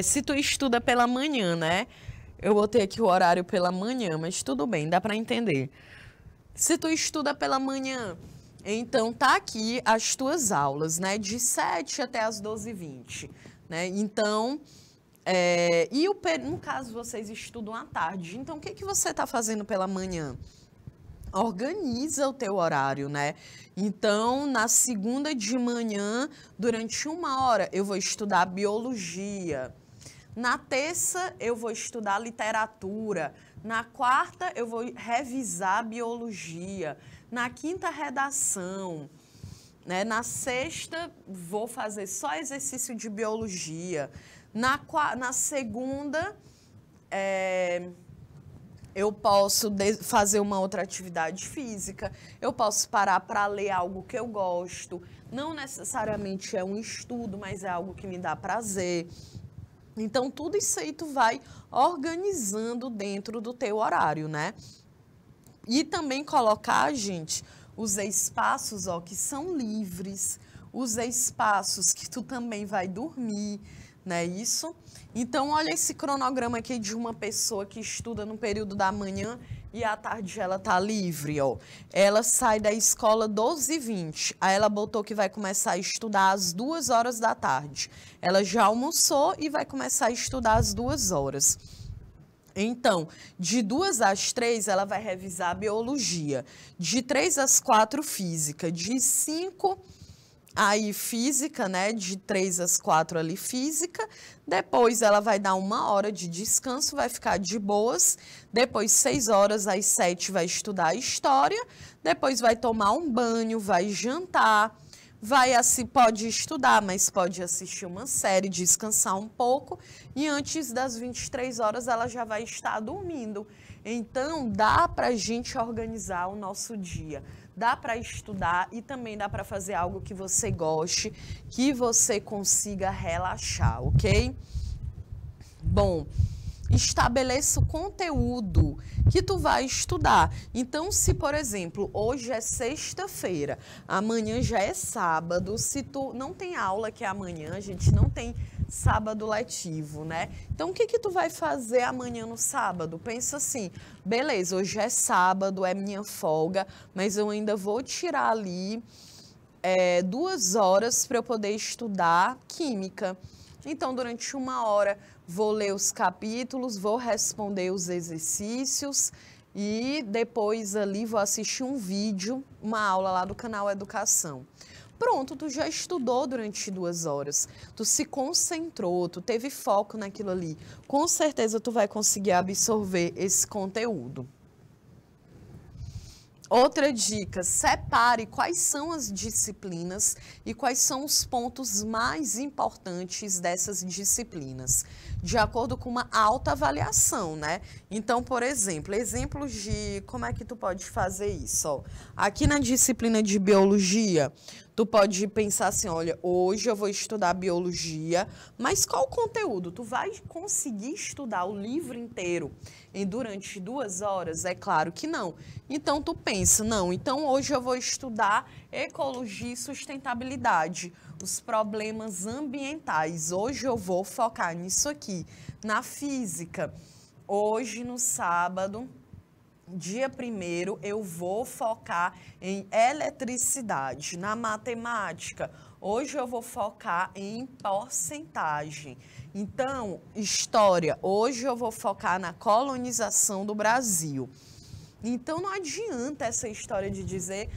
se tu estuda pela manhã, né? Eu botei aqui o horário pela manhã, mas tudo bem, dá para entender. Se tu estuda pela manhã, então tá aqui as tuas aulas, né? De 7 até as 12h20, né? Então, no caso vocês estudam à tarde, então o que você está fazendo pela manhã? Organiza o teu horário, né? Então, na segunda de manhã, durante 1 hora, eu vou estudar biologia. Na terça, eu vou estudar literatura. Na quarta, eu vou revisar biologia. Na quinta, redação. Né? Na sexta, vou fazer só exercício de biologia. Na segunda, eu posso fazer uma outra atividade física, eu posso parar para ler algo que eu gosto. Não necessariamente é um estudo, mas é algo que me dá prazer. Então, tudo isso aí tu vai organizando dentro do teu horário, né? E também colocar, gente, os espaços, que são livres, os espaços que tu também vai dormir, né? Isso. Então, olha esse cronograma aqui de uma pessoa que estuda no período da manhã e à tarde ela tá livre, ó. Ela sai da escola 12h20, aí ela botou que vai começar a estudar às 2 horas da tarde. Ela já almoçou e vai começar a estudar às 2 horas. Então, de 2 às 3, ela vai revisar biologia. De 3 às 4, física. De 5... aí física, né, de 3 às 4 ali física, depois ela vai dar 1 hora de descanso, vai ficar de boas, depois 6 horas às 7 vai estudar história, depois vai tomar um banho, vai jantar, pode estudar, mas pode assistir uma série, descansar um pouco e antes das 23 horas ela já vai estar dormindo. Então, dá para a gente organizar o nosso dia. dá para estudar e também dá para fazer algo que você goste, que você consiga relaxar, ok? Bom, estabeleça o conteúdo que tu vai estudar. Então, se, por exemplo, hoje é sexta-feira, amanhã já é sábado, se tu não tem aula que é amanhã, a gente não tem sábado letivo, né? Então, o que que tu vai fazer amanhã no sábado? Pensa assim, beleza, hoje é sábado, é minha folga, mas eu ainda vou tirar ali 2 horas para eu poder estudar química. Então, durante 1 hora, vou ler os capítulos, vou responder os exercícios e depois ali vou assistir um vídeo, uma aula lá do canal Educação. Pronto, tu já estudou durante 2 horas, tu se concentrou, tu teve foco naquilo ali. Com certeza tu vai conseguir absorver esse conteúdo. Outra dica, separe quais são as disciplinas e quais são os pontos mais importantes dessas disciplinas, de acordo com uma autoavaliação, né? Então, por exemplo, exemplos de como é que tu pode fazer isso, ó. Aqui na disciplina de biologia, tu pode pensar assim, olha, hoje eu vou estudar biologia, mas qual o conteúdo? Tu vai conseguir estudar o livro inteiro durante 2 horas? É claro que não. Então, tu pensa, não, então hoje eu vou estudar ecologia e sustentabilidade, os problemas ambientais. Hoje eu vou focar nisso aqui. Na física, hoje no sábado, dia 1º, eu vou focar em eletricidade. Na matemática, hoje eu vou focar em porcentagem. Então, história, hoje eu vou focar na colonização do Brasil. Então, não adianta essa história de dizer,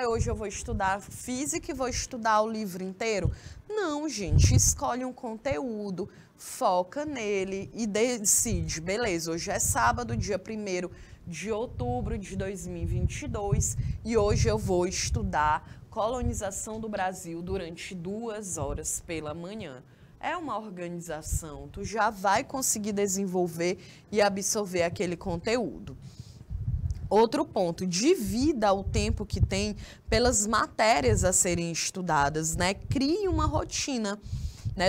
hoje eu vou estudar física e vou estudar o livro inteiro. Não, gente, escolhe um conteúdo, foca nele e decide, beleza, hoje é sábado, dia 1º de outubro de 2022 e hoje eu vou estudar colonização do Brasil durante 2 horas pela manhã. É uma organização, tu já vai conseguir desenvolver e absorver aquele conteúdo. Outro ponto, divida o tempo que tem pelas matérias a serem estudadas, né? Crie uma rotina, né?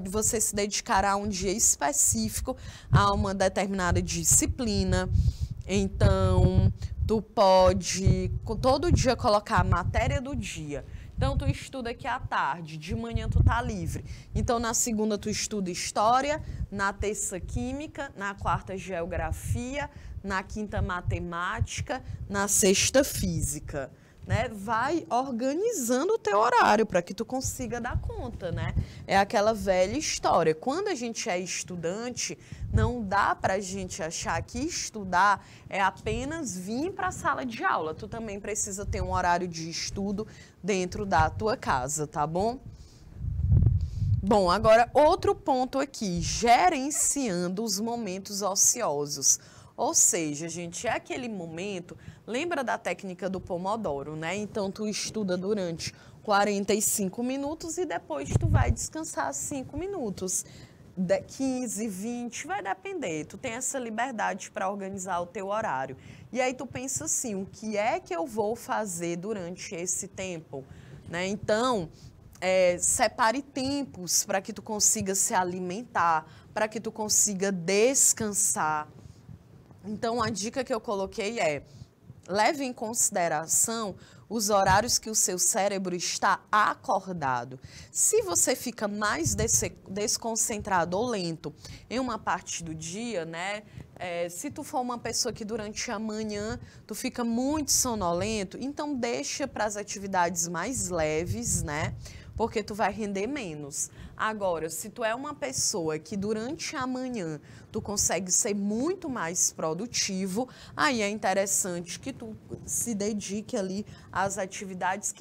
Você se dedicará a um dia específico a uma determinada disciplina. Então, tu pode todo dia colocar a matéria do dia. Então, tu estuda aqui à tarde, de manhã tu tá livre. Então, na segunda tu estuda história, na terça química, na quarta geografia, na quinta matemática, na sexta física, né? Vai organizando o teu horário para que tu consiga dar conta, né? É aquela velha história. Quando a gente é estudante, não dá para a gente achar que estudar é apenas vir para a sala de aula. Tu também precisa ter um horário de estudo dentro da tua casa, tá bom? Bom, agora outro ponto aqui, gerenciando os momentos ociosos. Ou seja, gente, é aquele momento, lembra da técnica do Pomodoro, né? Então, tu estuda durante 45 minutos e depois tu vai descansar 5 minutos. 15, 20, vai depender. Tu tem essa liberdade para organizar o teu horário. E aí tu pensa assim, o que é que eu vou fazer durante esse tempo? Né? Então, separe tempos para que tu consiga se alimentar, para que tu consiga descansar. Então, a dica que eu coloquei é, leve em consideração os horários que o seu cérebro está acordado. Se você fica mais desconcentrado ou lento em uma parte do dia, né? Se tu for uma pessoa que durante a manhã tu fica muito sonolento, então deixa para as atividades mais leves, né? Porque tu vai render menos. Agora, se tu é uma pessoa que durante a manhã tu consegue ser muito mais produtivo, aí é interessante que tu se dedique ali às atividades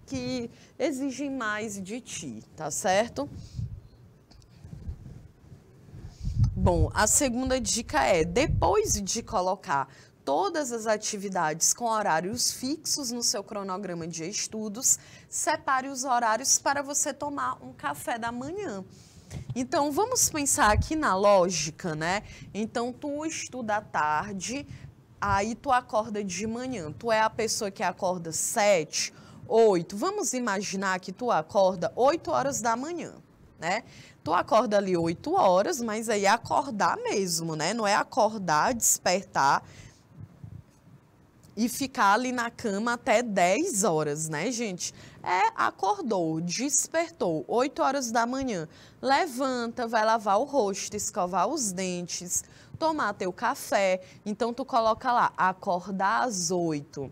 que exigem mais de ti, tá certo? Bom, a segunda dica é, depois de colocar todas as atividades com horários fixos no seu cronograma de estudos, separe os horários para você tomar um café da manhã. Então, vamos pensar aqui na lógica, né? Então, tu estuda à tarde, aí tu acorda de manhã. Tu é a pessoa que acorda 7, 8. Vamos imaginar que tu acorda 8 horas da manhã, né? Tu acorda ali 8 horas, mas aí é acordar mesmo, né? Não é acordar, despertar e ficar ali na cama até 10 horas, né, gente? Acordou, despertou, 8 horas da manhã, levanta, vai lavar o rosto, escovar os dentes, tomar teu café. Então, tu coloca lá, acordar às 8,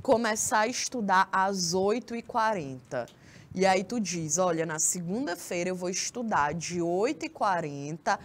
começar a estudar às 8h40. E aí tu diz, olha, na segunda-feira eu vou estudar de 8h40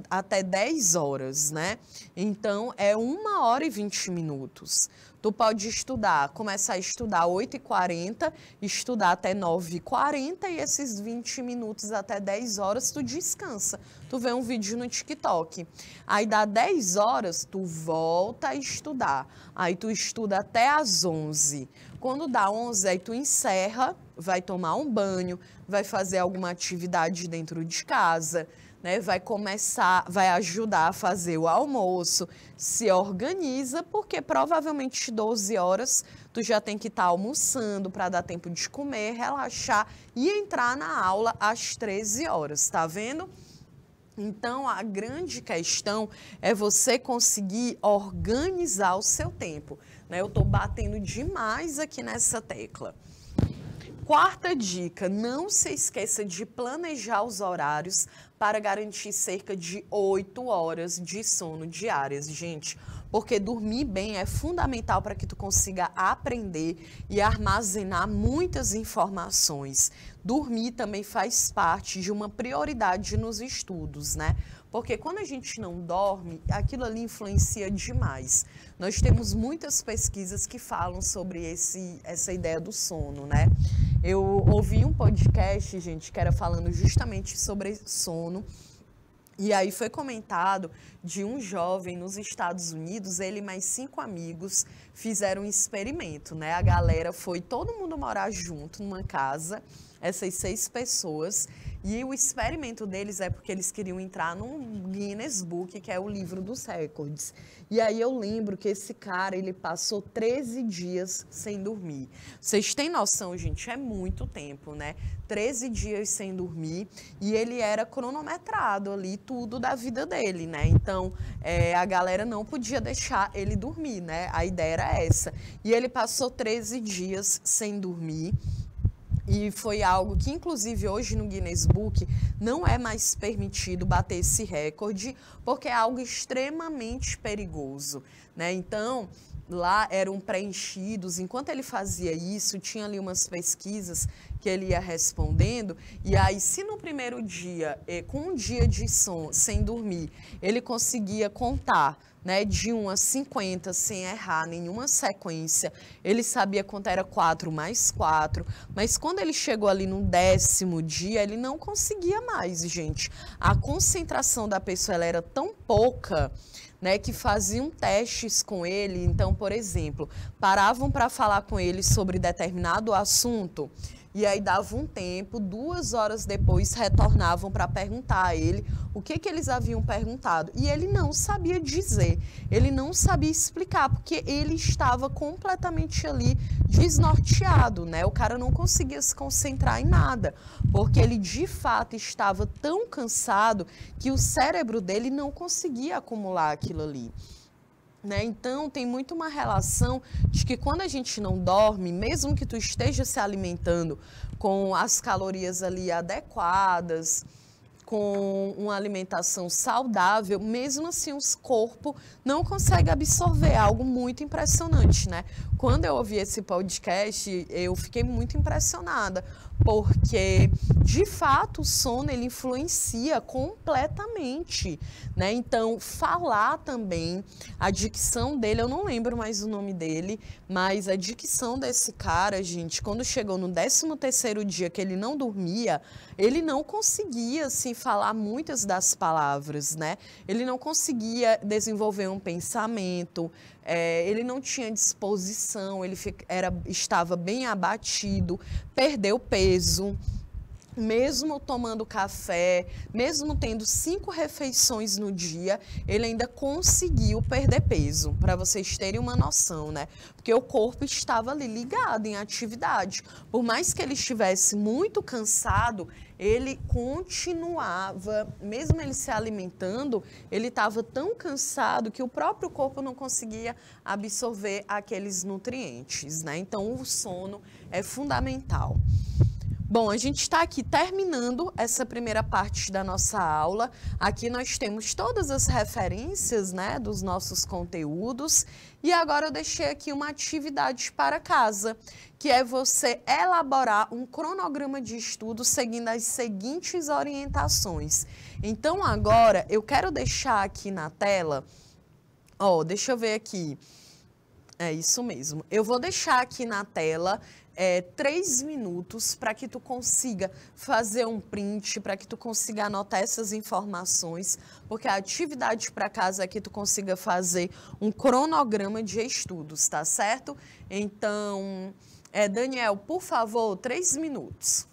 até 10 horas, né? Então, é 1h20 minutos. Tu pode estudar, começar a estudar 8h40, estudar até 9h40 e esses 20 minutos até 10 horas tu descansa. Tu vê um vídeo no TikTok. Aí dá 10 horas, tu volta a estudar. Aí tu estuda até às 11. Quando dá 11, aí tu encerra, vai tomar um banho, vai fazer alguma atividade dentro de casa, né? Vai ajudar a fazer o almoço, se organiza, porque provavelmente 12 horas tu já tem que estar almoçando para dar tempo de comer, relaxar e entrar na aula às 13 horas, tá vendo? Então, a grande questão é você conseguir organizar o seu tempo, né? Eu estou batendo demais aqui nessa tecla. Quarta dica, não se esqueça de planejar os horários para garantir cerca de 8 horas de sono diárias, gente. Porque dormir bem é fundamental para que tu consiga aprender e armazenar muitas informações. Dormir também faz parte de uma prioridade nos estudos, né? Porque quando a gente não dorme, aquilo ali influencia demais. Nós temos muitas pesquisas que falam sobre essa ideia do sono, né? Eu ouvi um podcast, gente, que era falando justamente sobre sono. E aí foi comentado de um jovem nos Estados Unidos, ele e mais 5 amigos fizeram um experimento, né? A galera foi todo mundo morar junto numa casa, essas 6 pessoas, e o experimento deles é porque eles queriam entrar num Guinness Book, que é o livro dos recordes. E aí eu lembro que esse cara, ele passou 13 dias sem dormir. Vocês têm noção, gente? É muito tempo, né? 13 dias sem dormir e ele era cronometrado ali, tudo da vida dele, né? Então, a galera não podia deixar ele dormir, né? A ideia era essa. E ele passou 13 dias sem dormir. E foi algo que, inclusive, hoje no Guinness Book não é mais permitido bater esse recorde, porque é algo extremamente perigoso, né? Então, lá eram preenchidos, enquanto ele fazia isso, tinha ali umas pesquisas que ele ia respondendo, e aí se no primeiro dia, com um dia de sono, sem dormir, ele conseguia contar, né, de 1 a 50 sem errar nenhuma sequência, ele sabia quanto era 4 mais 4, mas quando ele chegou ali no 10º dia, ele não conseguia mais, gente. A concentração da pessoa ela era tão pouca, né, que faziam testes com ele. Então, por exemplo, paravam para falar com ele sobre determinado assunto, e aí dava um tempo, 2 horas depois retornavam para perguntar a ele o que eles haviam perguntado. E ele não sabia dizer, ele não sabia explicar, porque ele estava completamente ali desnorteado, né? O cara não conseguia se concentrar em nada, porque ele de fato estava tão cansado que o cérebro dele não conseguia acumular aquilo ali. Né? Então, tem muito uma relação de que quando a gente não dorme, mesmo que tu esteja se alimentando com as calorias ali adequadas, com uma alimentação saudável, mesmo assim o corpo não consegue absorver, algo muito impressionante, né? Quando eu ouvi esse podcast, eu fiquei muito impressionada, porque, de fato, o sono, ele influencia completamente, né? Então, falar também, a dicção dele, eu não lembro mais o nome dele, mas a dicção desse cara, gente, quando chegou no 13º dia que ele não dormia, ele não conseguia, assim, falar muitas das palavras, né? Ele não conseguia desenvolver um pensamento, ele não tinha disposição, ele estava bem abatido, perdeu peso. mesmo tomando café, mesmo tendo 5 refeições no dia, ele ainda conseguiu perder peso, para vocês terem uma noção, né? Porque o corpo estava ali ligado em atividade. Por mais que ele estivesse muito cansado, ele continuava, mesmo ele se alimentando, ele estava tão cansado que o próprio corpo não conseguia absorver aqueles nutrientes, né? Então, o sono é fundamental. Bom, a gente está aqui terminando essa primeira parte da nossa aula. Aqui nós temos todas as referências, né, dos nossos conteúdos. E agora eu deixei aqui uma atividade para casa, que é você elaborar um cronograma de estudo seguindo as seguintes orientações. Então, agora eu quero deixar aqui na tela, ó, deixa eu ver aqui. É isso mesmo. Eu vou deixar aqui na tela 3 minutos para que tu consiga fazer um print, para que tu consiga anotar essas informações, porque a atividade para casa é que tu consiga fazer um cronograma de estudos, tá certo? Então, Daniel, por favor, 3 minutos.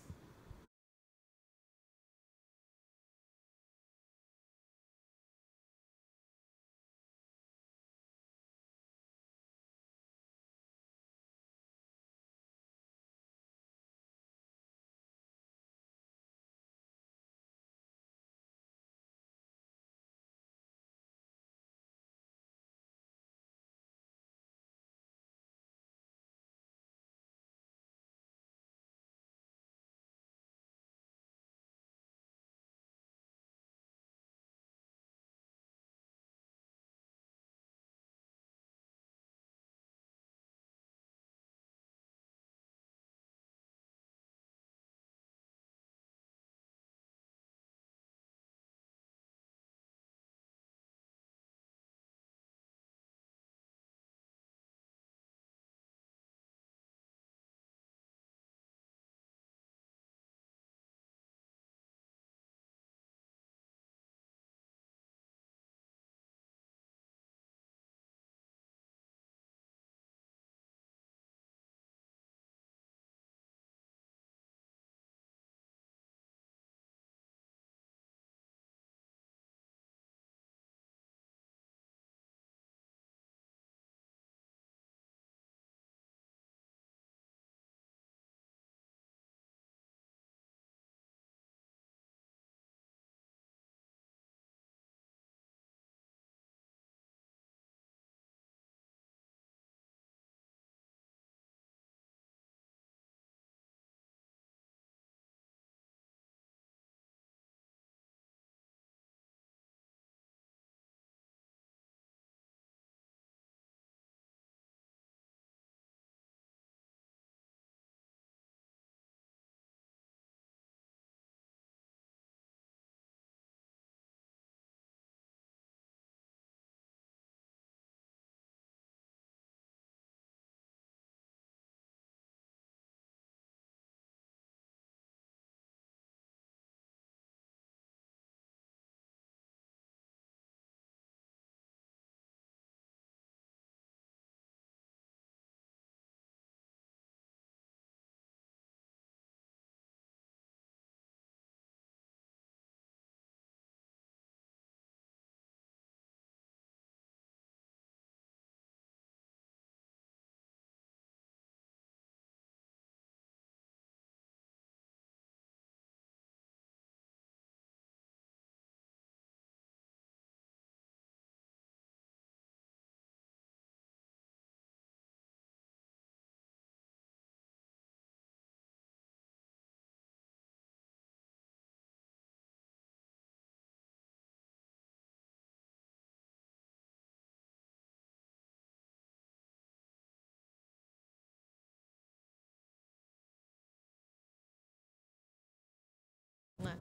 Né?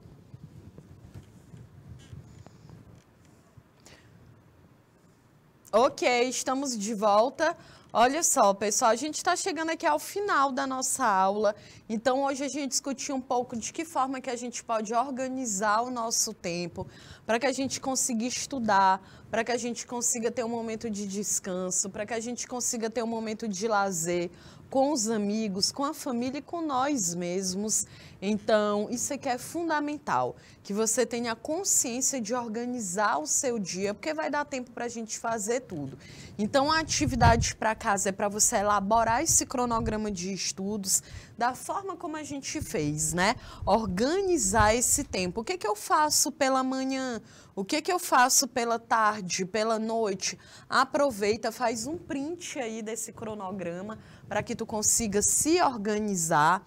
Ok, estamos de volta. Olha só, pessoal, a gente está chegando aqui ao final da nossa aula, então hoje a gente discutiu um pouco de que forma que a gente pode organizar o nosso tempo para que a gente consiga estudar, para que a gente consiga ter um momento de descanso, para que a gente consiga ter um momento de lazer com os amigos, com a família e com nós mesmos. Então, isso aqui é fundamental, que você tenha consciência de organizar o seu dia, porque vai dar tempo para a gente fazer tudo. Então, a atividade para casa é para você elaborar esse cronograma de estudos da forma como a gente fez, né? Organizar esse tempo. O que que eu faço pela manhã? O que que eu faço pela tarde, pela noite? Aproveita, faz um print aí desse cronograma para que tu consiga se organizar,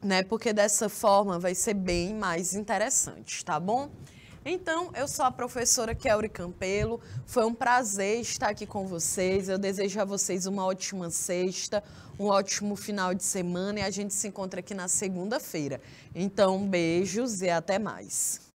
né? Porque dessa forma vai ser bem mais interessante, tá bom? Então, eu sou a professora Kelly Campelo, foi um prazer estar aqui com vocês, eu desejo a vocês uma ótima sexta, um ótimo final de semana e a gente se encontra aqui na segunda-feira. Então, beijos e até mais.